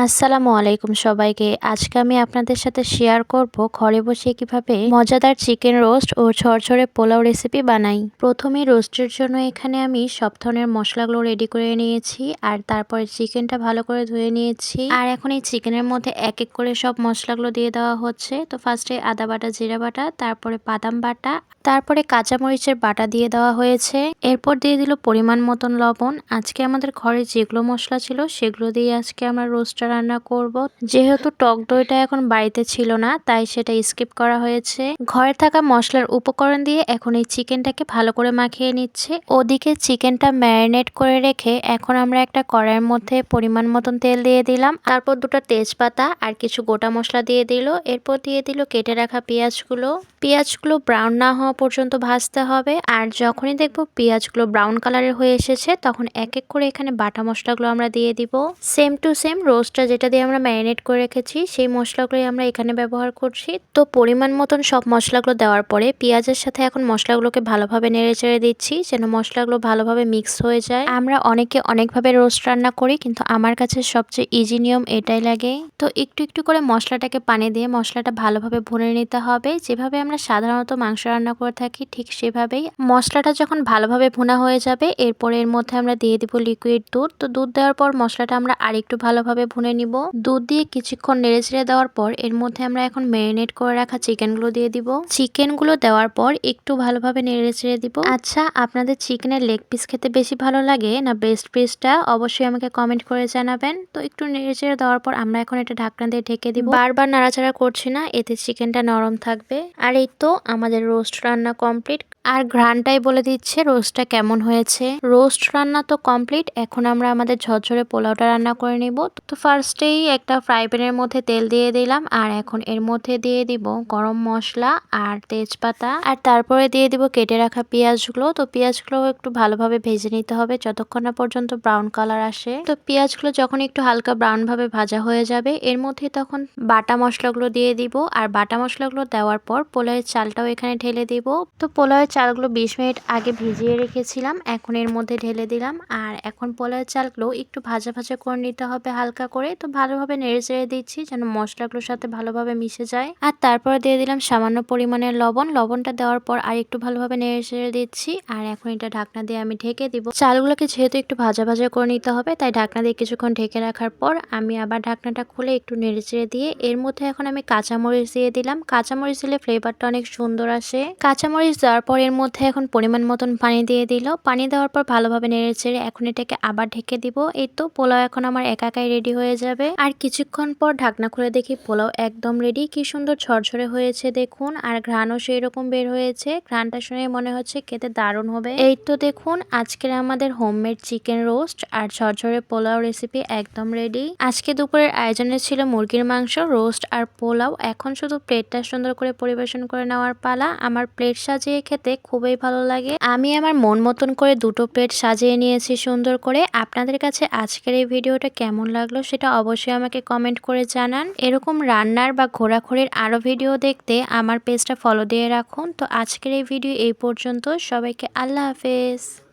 আসসালামু আলাইকুম সবাইকে। আজকে আমি আপনাদের সাথে শেয়ার করব ঘরে বসে কিভাবে মজাদার চিকেন রোস্ট ও ঝরঝরে পোলাও রেসিপি বানাই। প্রথমেই রোস্টের জন্য এখানে আমি সব ধরনের মশলাগুলো রেডি করে নিয়েছি আর তারপরে চিকেনটা ভালো করে ধুয়ে নিয়েছি। আর এখন এই চিকেনের মধ্যে এক এক করে সব মশলাগুলো দিয়ে দেওয়া হচ্ছে। তো ফার্স্টে আদা বাটা, জিরা বাটা, তারপরে বাদাম বাটা, তারপরে কাঁচামরিচের বাটা দিয়ে দেওয়া হয়েছে। এরপর দিয়ে দিল পরিমাণ মতন লবণ। আজকে আমাদের ঘরে যেগুলো মশলা ছিল সেগুলো দিয়ে আজকে আমরা রোস্টটা রান্না করব। যেহেতু টক দইটা এখন বাড়িতে ছিল না তাই সেটা স্কিপ করা হয়েছে। ঘরে থাকা মশলার উপকরণ দিয়ে এখন এই চিকেনটাকে ভালো করে মাখিয়ে নিচ্ছে। ওদিকে চিকেনটা ম্যারিনেট করে রেখে এখন আমরা একটা কড়াইয়ের মধ্যে পরিমাণ মতন তেল দিয়ে দিলাম। তারপর দুটো তেজপাতা আর কিছু গোটা মশলা দিয়ে দিল। এরপর দিয়ে দিল কেটে রাখা পেঁয়াজগুলো ব্রাউন না হওয়া পর্যন্ত ভাজতে হবে। আর যখনই দেখবো পেঁয়াজগুলো ব্রাউন কালারের হয়ে এসেছে তখন এক এক করে এখানে বাটা মশলাগুলো আমরা দিয়ে দিব। সেম টু সেম রোস্টটা যেটা দিয়ে আমরা ম্যারিনেট করে রেখেছি সেই মশলাগুলোই আমরা এখানে ব্যবহার করছি। তো পরিমাণ মতন সব মশলাগুলো দেওয়ার পরে পেঁয়াজের সাথে এখন মশলাগুলোকে ভালোভাবে নেড়ে চেড়ে দিচ্ছি যেন মশলাগুলো ভালোভাবে মিক্স হয়ে যায়। আমরা অনেকে অনেকভাবে রোস্ট রান্না করি কিন্তু আমার কাছে সবচেয়ে ইজি নিয়ম এটাই লাগে। তো একটু একটু করে মশলাটাকে পানি দিয়ে মশলাটা ভালোভাবে ভুনে নিতে হবে। যেভাবে আমরা সাধারণত মাংস রান্না করে থাকি ঠিক সেভাবেই। মশলাটা যখন ভালোভাবে ভুনা হয়ে যাবে এরপরে এর মধ্যে আমরা দিয়ে দিব লিকুইড দুধ। তো দুধ দেওয়ার পর মশলাটা আমরা আরেকটু ভালোভাবে ভুনে নিব। দুধ দিয়ে কিছুক্ষণ নেড়ে চেড়ে দেওয়ার পর এর মধ্যে আমরা এখন ম্যারিনেট করে রাখা চিকেনগুলো দিয়ে দিব। চিকেনগুলো দেওয়ার পর একটু ভালোভাবে নেড়ে চেড়ে দিব। আচ্ছা, আপনাদের চিকেনের লেগ পিস খেতে বেশি ভালো লাগে না ব্রেস্ট পিসটা? অবশ্যই আমাকে কমেন্ট করে জানাবেন। তো একটু নেড়ে চেড়ে দেওয়ার পর আমরা এখন এটা ঢাকনা দিয়ে ঢেকে দিব। বারবার নাড়াচাড়া করছি না, এতে চিকেনটা নরম থাকবে। আর এই তো আমাদের রোস্ট রান্না কমপ্লিট। আর ঘ্রাণটাই বলে দিচ্ছে রোস্টটা কেমন হয়েছে। রোস্ট রান্না তো কমপ্লিট, এখন আমরা আমাদের ঝরঝরে পোলাওটা রান্না করে নিব। তো ফার্স্টেই একটা ফ্রাই প্যানের মধ্যে তেল দিয়ে দিলাম আর এখন এর মধ্যে দিয়ে দিব গরম মশলা আর তেজপাতা আর তারপরে দিয়ে দিব কেটে রাখা পেঁয়াজগুলো। তো পেঁয়াজগুলো একটু ভালোভাবে ভেজে নিতে হবে যতক্ষণ না পর্যন্ত ব্রাউন কালার আসে। তো পেঁয়াজগুলো যখন একটু হালকা ব্রাউন ভাবে ভাজা হয়ে যাবে এর মধ্যে তখন বাটা মশলাগুলো দিয়ে দিব। আর বাটা মশলাগুলো দেওয়ার পর পোলাওয়ের চালটাও এখানে ঢেলে দিব। তো পোলাওয়ের চালগুলো 20 মিনিট আগে ভিজিয়ে রেখেছিলাম, এখন এর মধ্যে ঢেলে দিলাম। আর এখন পোলাওয়ের চালগুলো একটু ভাজা ভাজা করে নিতে হবে হালকা করে। তো ভালোভাবে নেড়ে চেড়ে দিচ্ছি যেন মশলাগুলোর সাথে ভালোভাবে মিশে যায়। আর তারপরে দিয়ে দিলাম সামান্য পরিমাণের লবণ। লবণটা দেওয়ার পর আর একটু ভালোভাবে নেড়ে চেড়ে দিচ্ছি। আর এখন এটা ঢাকনা দিয়ে আমি ঢেকে দিব। চালগুলোকে যেহেতু একটু ভাজা ভাজা করে নিতে হবে তাই ঢাকনা দিয়ে কিছুক্ষণ ঢেকে রাখার পর আমি আবার ঢাকনাটা খুলে একটু নেড়ে চেড়ে দিয়ে এর মধ্যে এখন আমি কাঁচামরিচ দিয়ে দিলাম। কাঁচামরিচ দিলে ফ্লেভারটা অনেক সুন্দর আসে। কাঁচামরিচ দেওয়ার পর এর মধ্যে এখন পরিমাণ মতন পানি দিয়ে দিল। পানি দেওয়ার পর ভালোভাবে নেড়ে চেড়ে এখন এটাকে আবার ঢেকে দিব। এই তো পোলাও এখন আমার একাই রেডি হয়ে যাবে। আর কিছুক্ষণ পর ঢাকনা খুলে দেখি পোলাও একদম রেডি। কি সুন্দর ঝরঝরে হয়েছে দেখুন। আর ঘ্রাণও সেই রকম বের হয়েছে। ঘ্রাণটা শুনে মনে হচ্ছে খেতে দারুণ হবে। এই তো দেখুন আজকের আমাদের হোমমেড চিকেন রোস্ট আর ঝরঝরে পোলাও রেসিপি একদম রেডি। আজকে দুপুরের আয়োজনে ছিল মুরগির মাংস, রোস্ট আর পোলাও। এখন শুধু প্লেটটা সুন্দর করে পরিবেশন করে নেওয়ার পালা। আমার প্লেট সাজিয়ে খেতে খুবই ভালো লাগে। আমি আমার মন মতন করে দুটো প্লেট সাজিয়ে নিয়েছি সুন্দর করে। আপনাদের কাছে আজকের এই ভিডিওটা কেমন লাগলো সেটা অবশ্যই আমাকে কমেন্ট করে জানান। এরকম রান্নার বা ঘোরাঘুরির আরো ভিডিও দেখতে আমার পেজটা ফলো দিয়ে রাখুন। তো আজকের এই ভিডিও এই পর্যন্ত। সবাইকে আল্লাহ হাফেজ।